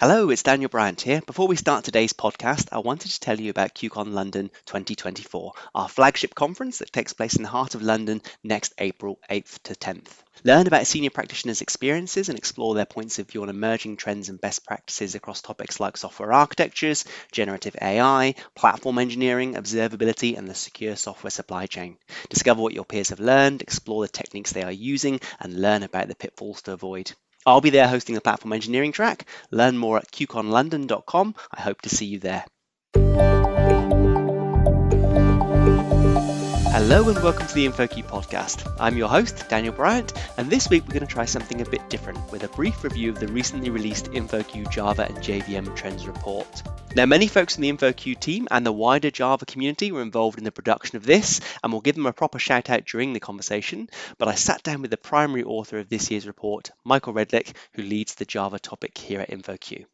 Hello, it's Daniel Bryant here. Before we start today's podcast, I wanted to tell you about QCon London 2024, our flagship conference that takes place in the heart of London next April 8th to 10th. Learn about senior practitioners' experiences and explore their points of view on emerging trends and best practices across topics like software architectures, generative AI, platform engineering, observability, and the secure software supply chain. Discover what your peers have learned, explore the techniques they are using, and learn about the pitfalls to avoid. I'll be there hosting the platform engineering track. Learn more at qconlondon.com. I hope to see you there. Hello and welcome to the InfoQ podcast. I'm your host, Daniel Bryant, and this week we're going to try something a bit different with a brief review of the recently released InfoQ Java and JVM Trends Report. Now, many folks in the InfoQ team and the wider Java community were involved in the production of this, and we'll give them a proper shout out during the conversation, but I sat down with the primary author of this year's report, Michael Redlich, who leads the Java topic here at InfoQ.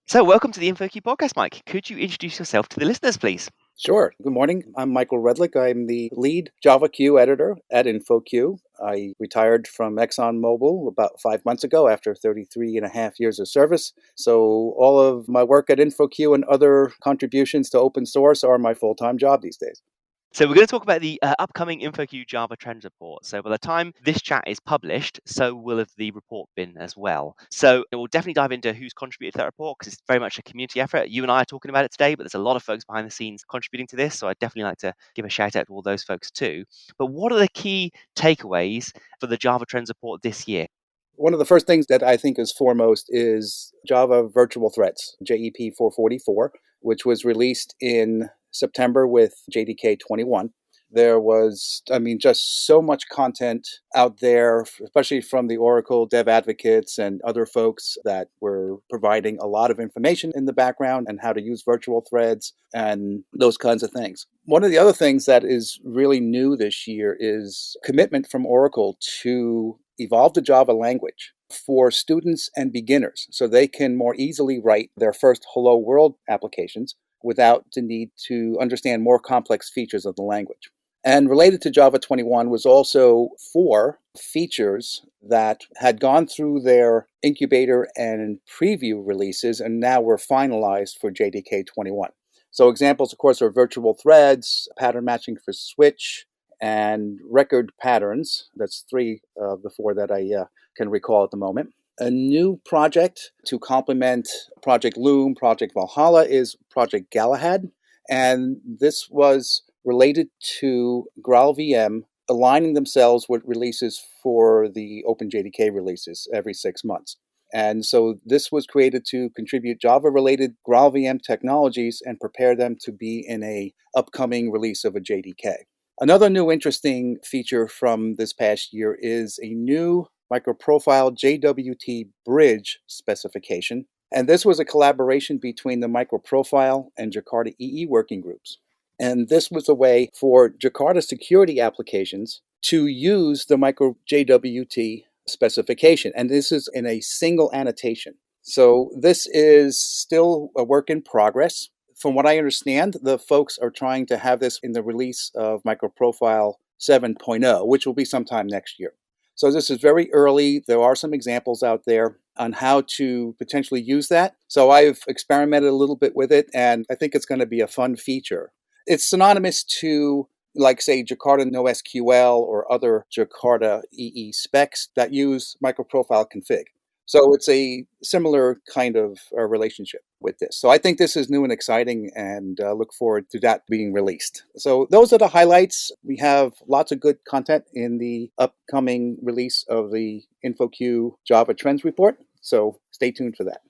So welcome to the InfoQ podcast, Mike. Could you introduce yourself to the listeners, please? Sure. Good morning. I'm Michael Redlich. I'm the lead Java Q editor at InfoQ. I retired from ExxonMobil about 5 months ago after 33 and a half years of service. So all of my work at InfoQ and other contributions to open source are my full-time job these days. So we're going to talk about the upcoming InfoQ Java Trends Report. So by the time this chat is published, so will have the report been as well. So we'll definitely dive into who's contributed to that report because it's very much a community effort. You and I are talking about it today, but there's a lot of folks behind the scenes contributing to this. So I'd definitely like to give a shout out to all those folks too. But what are the key takeaways for the Java Trends Report this year? One of the first things that I think is foremost is Java Virtual Threads, JEP 444, which was released in September with JDK 21. There was, just so much content out there, especially from the Oracle dev advocates and other folks that were providing a lot of information in the background and how to use virtual threads and those kinds of things. One of the other things that is really new this year is commitment from Oracle to evolve the Java language for students and beginners so they can more easily write their first Hello World applications without the need to understand more complex features of the language. And related to Java 21 was also 4 features that had gone through their incubator and preview releases and now were finalized for JDK 21. So examples, of course, are virtual threads, pattern matching for switch, and record patterns. That's 3 of the 4 that I can recall at the moment. A new project to complement Project Loom, Project Valhalla is Project Galahad. And this was related to GraalVM aligning themselves with releases for the OpenJDK releases every 6 months. And so this was created to contribute Java-related GraalVM technologies and prepare them to be in a upcoming release of a JDK. Another new interesting feature from this past year is a new microprofile JWT bridge specification. And this was a collaboration between the microprofile and Jakarta EE working groups. And this was a way for Jakarta security applications to use the micro JWT specification. And this is in a single annotation. So this is still a work in progress. From what I understand, the folks are trying to have this in the release of microprofile 7.0, which will be sometime next year. So this is very early. There are some examples out there on how to potentially use that. So I've experimented a little bit with it, and I think it's going to be a fun feature. It's synonymous to, like, say, Jakarta NoSQL or other Jakarta EE specs that use microprofile config. So it's a similar kind of relationship with this. So I think this is new and exciting and look forward to that being released. So those are the highlights. We have lots of good content in the upcoming release of the InfoQ Java Trends Report. So stay tuned for that.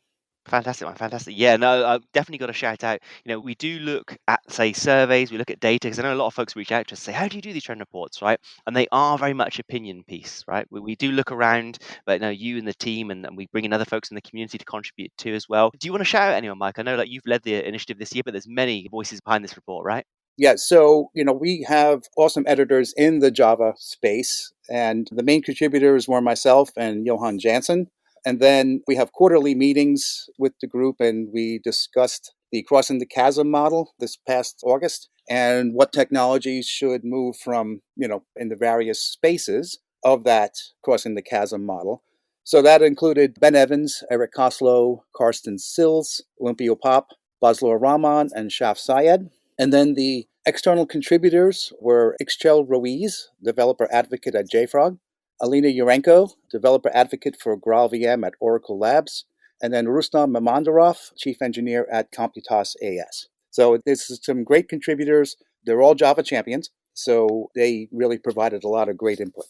Fantastic, man. Fantastic. Yeah, no, I've definitely got to shout out. We do look at, say, surveys, we look at data, because I know a lot of folks reach out to us and say, how do you do these trend reports, right? And they are very much opinion piece, right? We do look around, but you and the team, and we bring in other folks in the community to contribute too as well. Do you want to shout out anyone, Mike? I know you've led the initiative this year, but there's many voices behind this report, right? Yeah, so, we have awesome editors in the Java space, and the main contributors were myself and Johan Jansen. And then we have quarterly meetings with the group, and we discussed the Crossing the Chasm model this past August and what technologies should move from, in the various spaces of that Crossing the Chasm model. So that included Ben Evans, Eric Koslow, Karsten Sills, Olympio Pop, Basloor Rahman, and Shaf Syed. And then the external contributors were Ixchel Ruiz, developer advocate at JFrog, Alina Yurenko, developer advocate for GraalVM at Oracle Labs, and then Rustam Mamandarov, chief engineer at Computas AS. So this is some great contributors. They're all Java champions, so they really provided a lot of great input.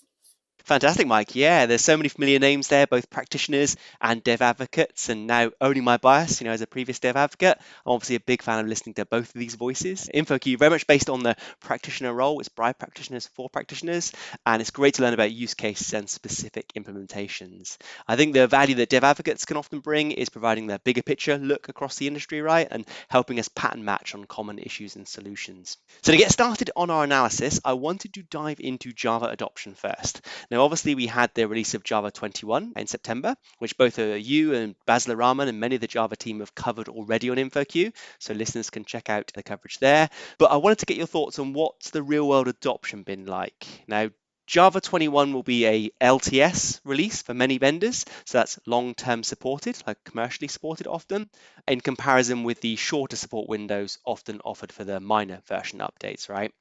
Fantastic, Mike. Yeah, there's so many familiar names there, both practitioners and dev advocates. And now, owning my bias, as a previous dev advocate, I'm obviously a big fan of listening to both of these voices. InfoQ, very much based on the practitioner role. It's by practitioners for practitioners. And it's great to learn about use cases and specific implementations. I think the value that dev advocates can often bring is providing the bigger picture look across the industry, right? And helping us pattern match on common issues and solutions. So to get started on our analysis, I wanted to dive into Java adoption first. Now, obviously, we had the release of Java 21 in September, which both you and Basloor Rahman and many of the Java team have covered already on InfoQ, so listeners can check out the coverage there. But I wanted to get your thoughts on what's the real-world adoption been like. Now, Java 21 will be a LTS release for many vendors, so that's long-term supported, like commercially supported often, in comparison with the shorter support windows often offered for the minor version updates, right?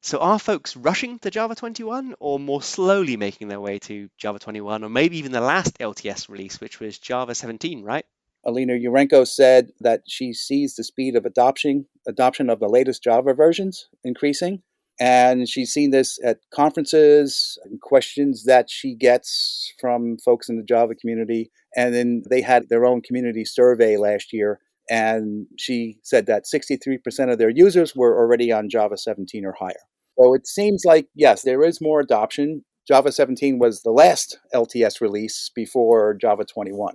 So are folks rushing to Java 21 or more slowly making their way to Java 21 or maybe even the last LTS release, which was Java 17, right? Alina Yurenko said that she sees the speed of adoption of the latest Java versions increasing. And she's seen this at conferences and questions that she gets from folks in the Java community. And then they had their own community survey last year. And she said that 63% of their users were already on Java 17 or higher. So it seems like, yes, there is more adoption. Java 17 was the last LTS release before Java 21.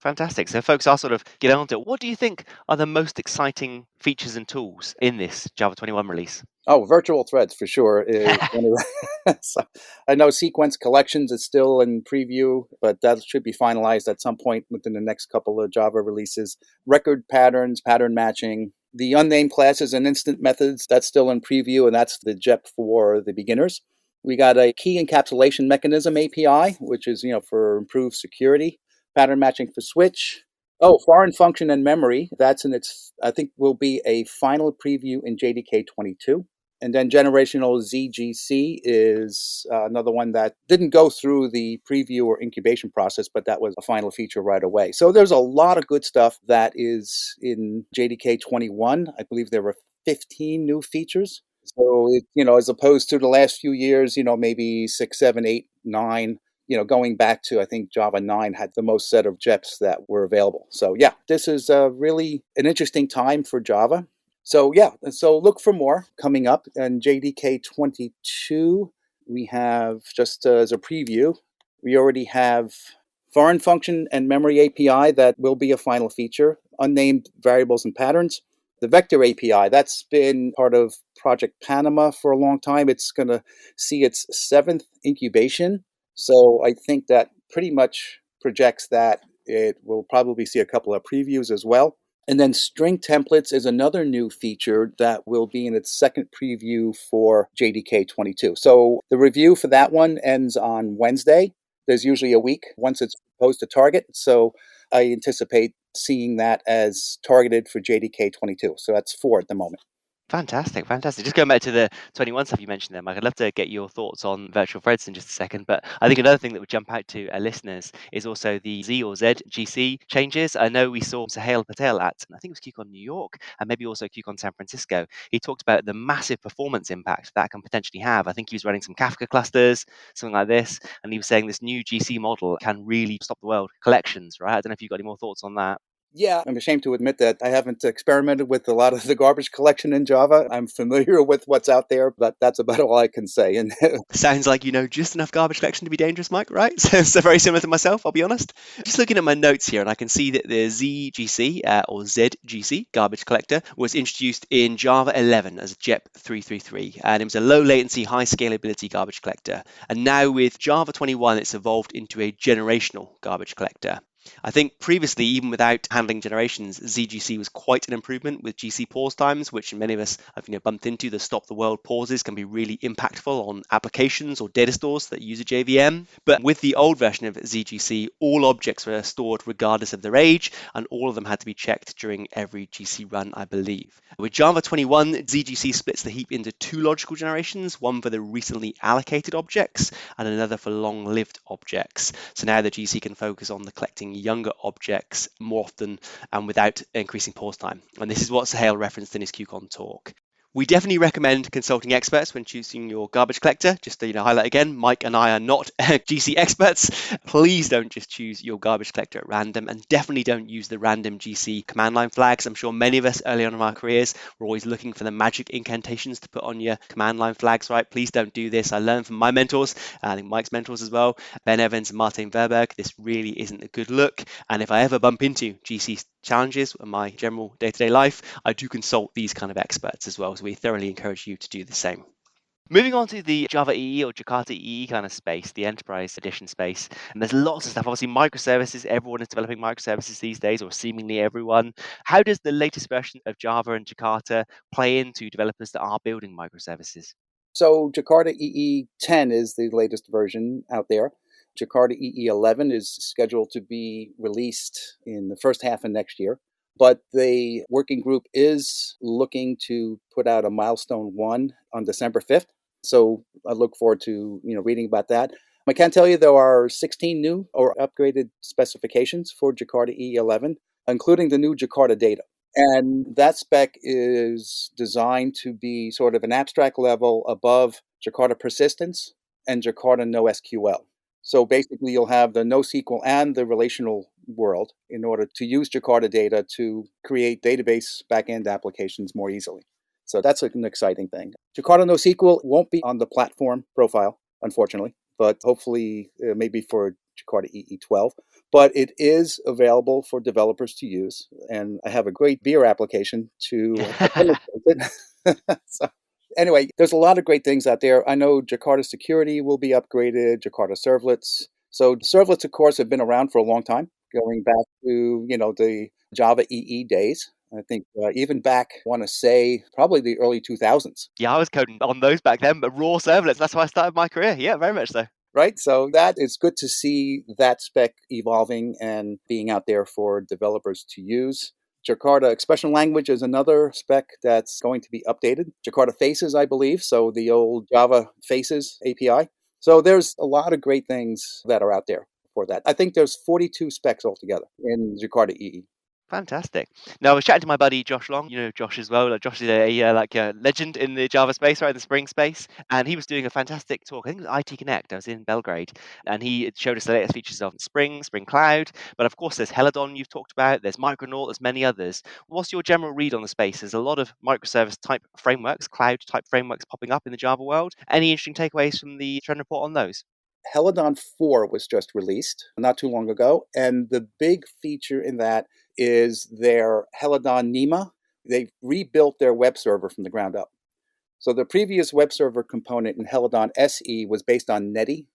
Fantastic. So folks are sort of getting on to it. What do you think are the most exciting features and tools in this Java 21 release? Oh, virtual threads for sure is one of the. So I know sequence collections is still in preview, but that should be finalized at some point within the next couple of Java releases. Record patterns, pattern matching, the unnamed classes and instant methods, that's still in preview, and that's the JEP for the beginners. We got a key encapsulation mechanism API, which is for improved security. Pattern matching for switch. Oh, foreign function and memory. That's I think will be a final preview in JDK 22. And then generational ZGC is another one that didn't go through the preview or incubation process, but that was a final feature right away. So there's a lot of good stuff that is in JDK 21. I believe there were 15 new features. So, as opposed to the last few years, maybe 6, 7, 8, 9, going back to, I think Java 9 had the most set of JEPs that were available. So yeah, this is really an interesting time for Java. So yeah, so look for more coming up. In JDK 22, we have, just as a preview, we already have foreign function and memory API that will be a final feature, unnamed variables and patterns. The vector API, that's been part of Project Panama for a long time. It's going to see its 7th incubation. So I think that pretty much projects that it will probably see a couple of previews as well. And then string templates is another new feature that will be in its 2nd preview for JDK 22. So the review for that one ends on Wednesday. There's usually a week once it's proposed to target. So I anticipate seeing that as targeted for JDK 22. So that's 4 at the moment. Fantastic. Just going back to the 21 stuff you mentioned there, Mike, I'd love to get your thoughts on virtual threads in just a second. But I think another thing that would jump out to our listeners is also the Z or Z GC changes. I know we saw Sahil Patel at, I think it was QCon New York, and maybe also QCon San Francisco. He talked about the massive performance impact that can potentially have. I think he was running some Kafka clusters, something like this, and he was saying this new GC model can really stop the world collections, right? I don't know if you've got any more thoughts on that. Yeah, I'm ashamed to admit that I haven't experimented with a lot of the garbage collection in Java. I'm familiar with what's out there, but that's about all I can say. And sounds like you know just enough garbage collection to be dangerous, Mike, right? So very similar to myself, I'll be honest. Just looking at my notes here, and I can see that the ZGC or ZGC garbage collector was introduced in Java 11 as JEP 333, and it was a low latency, high scalability garbage collector. And now with Java 21, it's evolved into a generational garbage collector. I think previously, even without handling generations, ZGC was quite an improvement with GC pause times, which many of us have bumped into. The stop the world pauses can be really impactful on applications or data stores that use a JVM. But with the old version of ZGC, all objects were stored regardless of their age, and all of them had to be checked during every GC run, I believe. With Java 21, ZGC splits the heap into two logical generations, one for the recently allocated objects and another for long-lived objects. So now the GC can focus on the collecting younger objects more often and without increasing pause time. And this is what Sahel referenced in his QCon talk. We definitely recommend consulting experts when choosing your garbage collector. Just to highlight again, Mike and I are not GC experts. Please don't just choose your garbage collector at random, and definitely don't use the random GC command line flags. I'm sure many of us early on in our careers were always looking for the magic incantations to put on your command line flags, right? Please don't do this. I learned from my mentors, I think Mike's mentors as well, Ben Evans and Martin Verberg. This really isn't a good look. And if I ever bump into GC challenges in my general day-to-day life, I do consult these kind of experts as well. So we thoroughly encourage you to do the same. Moving on to the Java EE or Jakarta EE kind of space, the enterprise edition space, and there's lots of stuff. Obviously, microservices, everyone is developing microservices these days, or seemingly everyone. How does the latest version of Java and Jakarta play into developers that are building microservices? So Jakarta EE 10 is the latest version out there. Jakarta EE 11 is scheduled to be released in the first half of next year. But the working group is looking to put out a milestone 1 on December 5th. So I look forward to reading about that. I can tell you there are 16 new or upgraded specifications for Jakarta EE 11, including the new Jakarta data. And that spec is designed to be sort of an abstract level above Jakarta persistence and Jakarta NoSQL. So basically, you'll have the NoSQL and the relational world in order to use Jakarta data to create database backend applications more easily. So that's an exciting thing. Jakarta NoSQL won't be on the platform profile, unfortunately, but hopefully maybe for Jakarta EE12. But it is available for developers to use. And I have a great beer application to demonstrate it. So anyway, there's a lot of great things out there. I know Jakarta Security will be upgraded, Jakarta Servlets. So servlets, of course, have been around for a long time, going back to, the Java EE days. I think even back, I want to say, probably the early 2000s. Yeah, I was coding on those back then, but raw servlets, that's how I started my career. Yeah, very much so. Right? So that it's good to see that spec evolving and being out there for developers to use. Jakarta Expression Language is another spec that's going to be updated. Jakarta Faces, I believe, so the old Java Faces API. So there's a lot of great things that are out there for that. I think there's 42 specs altogether in Jakarta EE. Fantastic. Now, I was chatting to my buddy Josh Long. You know Josh as well. Josh is a legend in the Java space, right, the Spring space. And he was doing a fantastic talk. I think it was IT Connect. I was in Belgrade. And he showed us the latest features of Spring, Spring Cloud. But of course, there's Helidon you've talked about. There's Micronaut. There's many others. What's your general read on the space? There's a lot of microservice type frameworks, cloud type frameworks popping up in the Java world. Any interesting takeaways from the trend report on those? Helidon 4 was just released not too long ago. And the big feature in that is their Helidon Nema. They've rebuilt their web server from the ground up. So the previous web server component in Helidon SE was based on Netty,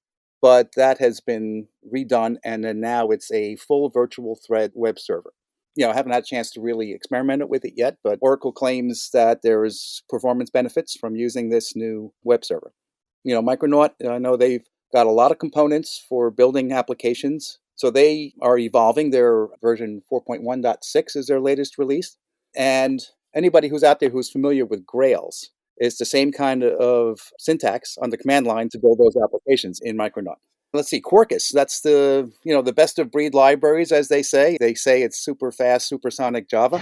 but that has been redone, and then now it's a full virtual thread web server. I haven't had a chance to really experiment with it yet, but Oracle claims that there is performance benefits from using this new web server. Micronaut, I know they've got a lot of components for building applications. So they are evolving. Their version 4.1.6 is their latest release. And anybody who's out there who's familiar with Grails, it's the same kind of syntax on the command line to build those applications in Micronaut. Let's see, Quarkus, that's the best of breed libraries, as they say. They say it's super fast, supersonic Java.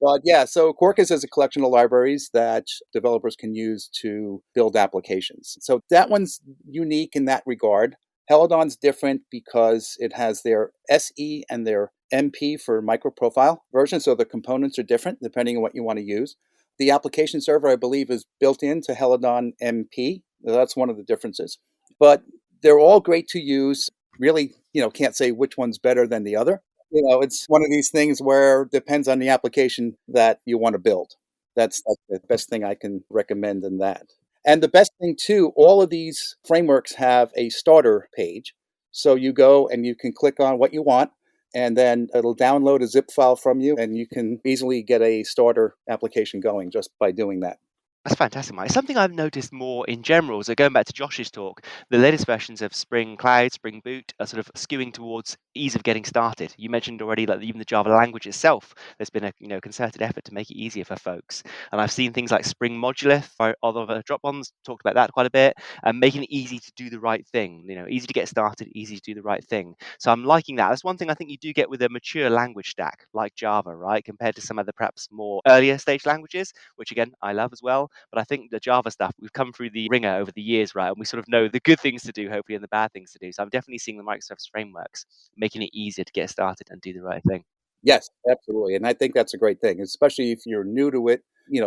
But yeah, so Quarkus is a collection of libraries that developers can use to build applications. So that one's unique in that regard. Helidon's different because it has their SE and their MP for microprofile version, so the components are different depending on what you want to use. The application server, I believe, is built into Helidon MP. That's one of the differences. But they're all great to use. Really, can't say which one's better than the other. It's one of these things where it depends on the application that you want to build. That's the best thing I can recommend in that. And the best thing, too, all of these frameworks have a starter page. So you go and you can click on what you want, and then it'll download a zip file from you, and you can easily get a starter application going just by doing that. That's fantastic, Mike. Something I've noticed more in general, so going back to Josh's talk, the latest versions of Spring Cloud, Spring Boot are sort of skewing towards ease of getting started. You mentioned already that even the Java language itself, there's been a concerted effort to make it easier for folks. And I've seen things like Spring Modular, for other drop-ons, talked about that quite a bit, and making it easy to do the right thing. Easy to get started, easy to do the right thing. So I'm liking that. That's one thing I think you do get with a mature language stack like Java, right? Compared to some other perhaps more earlier stage languages, which again I love as well. But I think the Java stuff, we've come through the ringer over the years, right? And we sort of know the good things to do, hopefully, and the bad things to do. So I'm definitely seeing the Microsoft's frameworks making it easier to get started and do the right thing. Yes, absolutely. And I think that's a great thing, especially if you're new to it.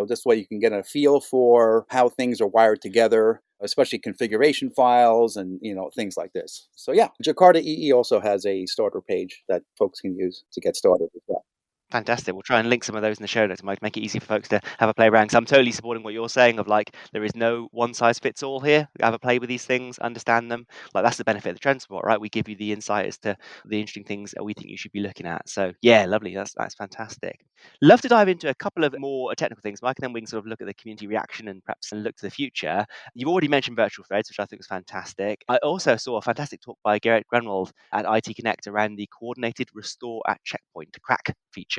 This way you can get a feel for how things are wired together, especially configuration files and, things like this. So yeah, Jakarta EE also has a starter page that folks can use to get started as well. Fantastic. We'll try and link some of those in the show notes to make it easy for folks to have a play around. So I'm totally supporting what you're saying of like, there is no one size fits all here. Have a play with these things, understand them. Like that's the benefit of the Trends Report, right? We give you the insight as to the interesting things that we think you should be looking at. So yeah, lovely. That's fantastic. Love to dive into a couple of more technical things, Mike, and then we can sort of look at the community reaction and perhaps look to the future. You've already mentioned virtual threads, which I think was fantastic. I also saw a fantastic talk by Gerrit Grunwald at IT Connect around the coordinated restore at checkpoint crack feature.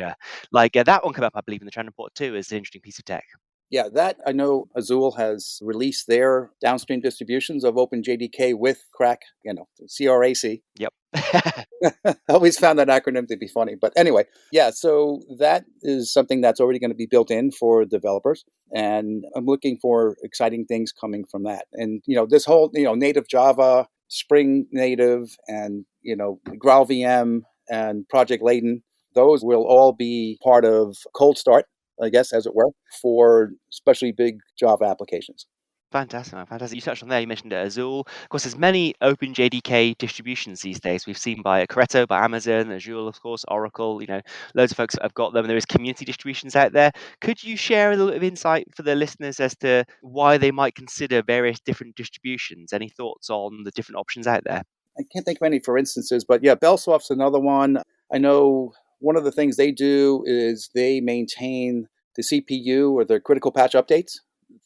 That one came up, I believe, in the Trend Report too, as an interesting piece of tech. Yeah, that I know Azul has released their downstream distributions of OpenJDK with CRAC, CRAC. Yep. I always found that acronym to be funny. But anyway, yeah, so that is something that's already going to be built in for developers. And I'm looking for exciting things coming from that. And, this whole, native Java, Spring Native, and, GraalVM and Project Layton, those will all be part of Cold Start, I guess, as it were, for especially big Java applications. Fantastic, man. Fantastic. You touched on there, you mentioned Azul. Of course, there's many OpenJDK distributions these days. We've seen by Corretto, by Amazon, Azul, of course, Oracle, loads of folks have got them. There is community distributions out there. Could you share a little bit of insight for the listeners as to why they might consider various different distributions? Any thoughts on the different options out there? I can't think of any for instances, but yeah, Bellsoft's another one. I know one of the things they do is they maintain the CPU or the critical patch updates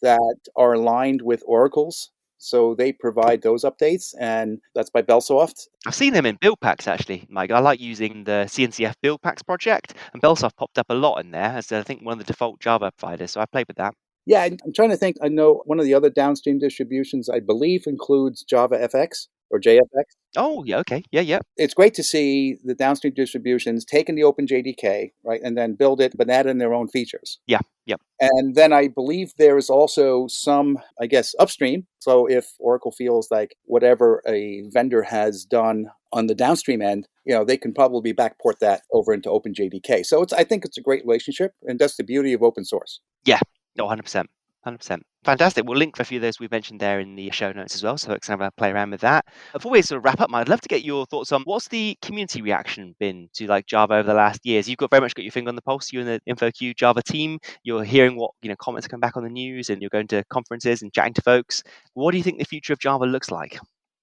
that are aligned with Oracle's. So they provide those updates, and that's by Bellsoft. I've seen them in build packs, actually, Mike. I like using the CNCF build packs project, and Bellsoft popped up a lot in there as I think one of the default Java providers. So I played with that. Yeah, I'm trying to think. I know one of the other downstream distributions, I believe, includes Java FX or JFX. Oh, yeah, okay. Yeah. It's great to see the downstream distributions taking the OpenJDK, right, and then build it, but add in their own features. Yeah, yep. And then I believe there is also some, I guess, upstream. So if Oracle feels like whatever a vendor has done on the downstream end, they can probably backport that over into OpenJDK. So I think it's a great relationship, and that's the beauty of open source. Yeah, no, 100%. 100%. Fantastic. We'll link a few of those we've mentioned there in the show notes as well, so folks can have a play around with that. Before we sort of wrap up, I'd love to get your thoughts on what's the community reaction been to Java over the last years. You've very much got your finger on the pulse. You and the InfoQ Java team. You're hearing what comments come back on the news, and you're going to conferences and chatting to folks. What do you think the future of Java looks like?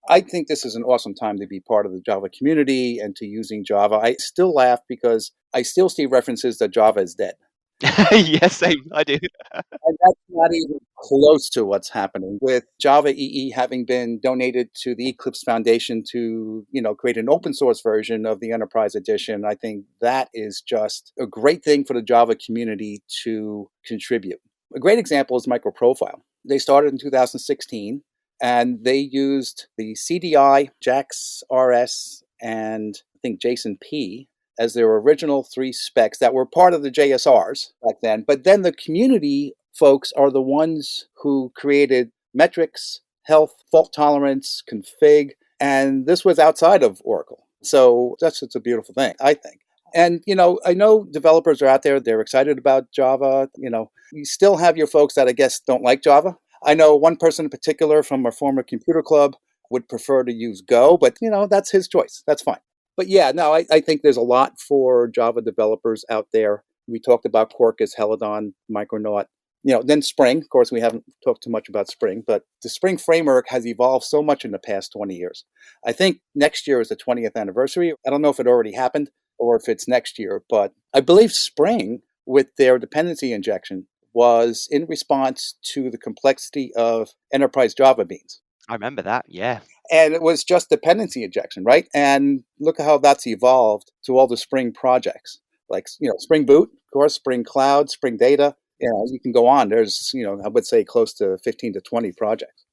I think this is an awesome time to be part of the Java community and to using Java. I still laugh because I still see references that Java is dead. Yeah, same. I do. And that's not even close to what's happening with Java EE having been donated to the Eclipse Foundation to, create an open source version of the Enterprise Edition. I think that is just a great thing for the Java community to contribute. A great example is MicroProfile. They started in 2016 and they used the CDI, JAX RS, and I think JSON P as their original 3 specs that were part of the JSRs back then. But then the community folks are the ones who created metrics, health, fault tolerance, config, and this was outside of Oracle. So that's just a beautiful thing, I think. And, I know developers are out there, they're excited about Java. You still have your folks that I guess don't like Java. I know one person in particular from a former computer club would prefer to use Go, but, that's his choice. That's fine. But yeah, no, I think there's a lot for Java developers out there. We talked about Quarkus, Helidon, Micronaut. Then Spring, of course, we haven't talked too much about Spring, but the Spring framework has evolved so much in the past 20 years. I think next year is the 20th anniversary. I don't know if it already happened or if it's next year, but I believe Spring, with their dependency injection, was in response to the complexity of enterprise Java beans. I remember that, yeah. And it was just dependency injection, right? And look at how that's evolved to all the Spring projects, like, Spring Boot, of course, Spring Cloud, Spring Data. You can go on. There's, I would say close to 15 to 20 projects.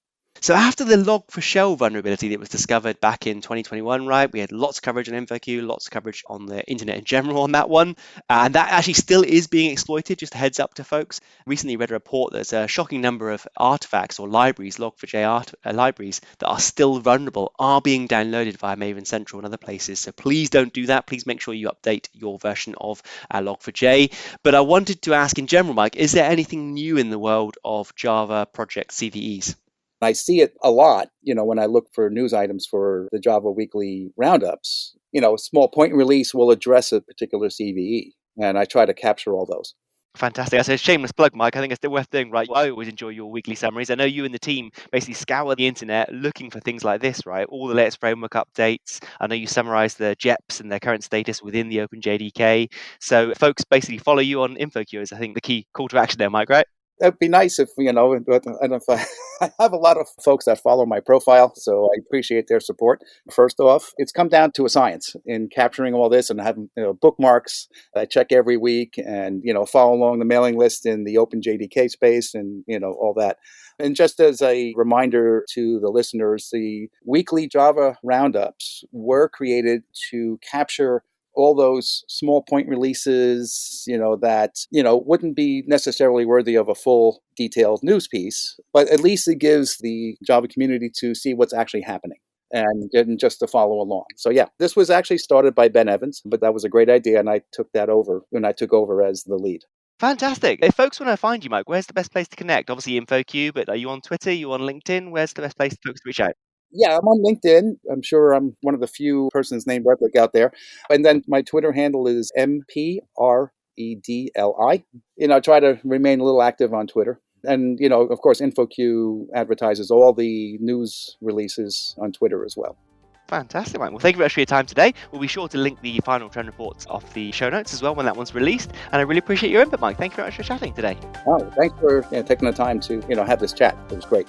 So after the log4shell vulnerability that was discovered back in 2021, right, we had lots of coverage on InfoQ, lots of coverage on the internet in general on that one. And that actually still is being exploited, just a heads up to folks. Recently read a report that there's a shocking number of artifacts or libraries, log4j libraries, that are still vulnerable, are being downloaded via Maven Central and other places. So please don't do that. Please make sure you update your version of log4j. But I wanted to ask in general, Mike, is there anything new in the world of Java project CVEs? I see it a lot, when I look for news items for the Java Weekly Roundups. A small point release will address a particular CVE, and I try to capture all those. Fantastic. That's a shameless plug, Mike. I think it's still worth doing, right? I always enjoy your weekly summaries. I know you and the team basically scour the internet looking for things like this, right? All the latest framework updates. I know you summarize the JEPs and their current status within the OpenJDK. So folks basically follow you on InfoQ is, I think, the key call to action there, Mike, right? That'd be nice if, but I don't know if I have a lot of folks that follow my profile, so I appreciate their support. First off, it's come down to a science in capturing all this and having bookmarks I check every week and, follow along the mailing list in the OpenJDK space and, all that. And just as a reminder to the listeners, the weekly Java roundups were created to capture all those small point releases, that, wouldn't be necessarily worthy of a full detailed news piece, but at least it gives the Java community to see what's actually happening and just to follow along. So yeah, this was actually started by Ben Evans, but that was a great idea. And I took that over when I took over as the lead. Fantastic. If folks want to find you, Mike, where's the best place to connect? Obviously InfoQ, but are you on Twitter? Are you on LinkedIn? Where's the best place for folks to reach out? Yeah, I'm on LinkedIn. I'm sure I'm one of the few persons named Redlich out there. And then my Twitter handle is MPREDLI. I try to remain a little active on Twitter. And, of course, InfoQ advertises all the news releases on Twitter as well. Fantastic, Mike. Well, thank you very much for your time today. We'll be sure to link the final trend reports off the show notes as well when that one's released. And I really appreciate your input, Mike. Thank you very much for chatting today. Oh, thanks for taking the time to, have this chat. It was great.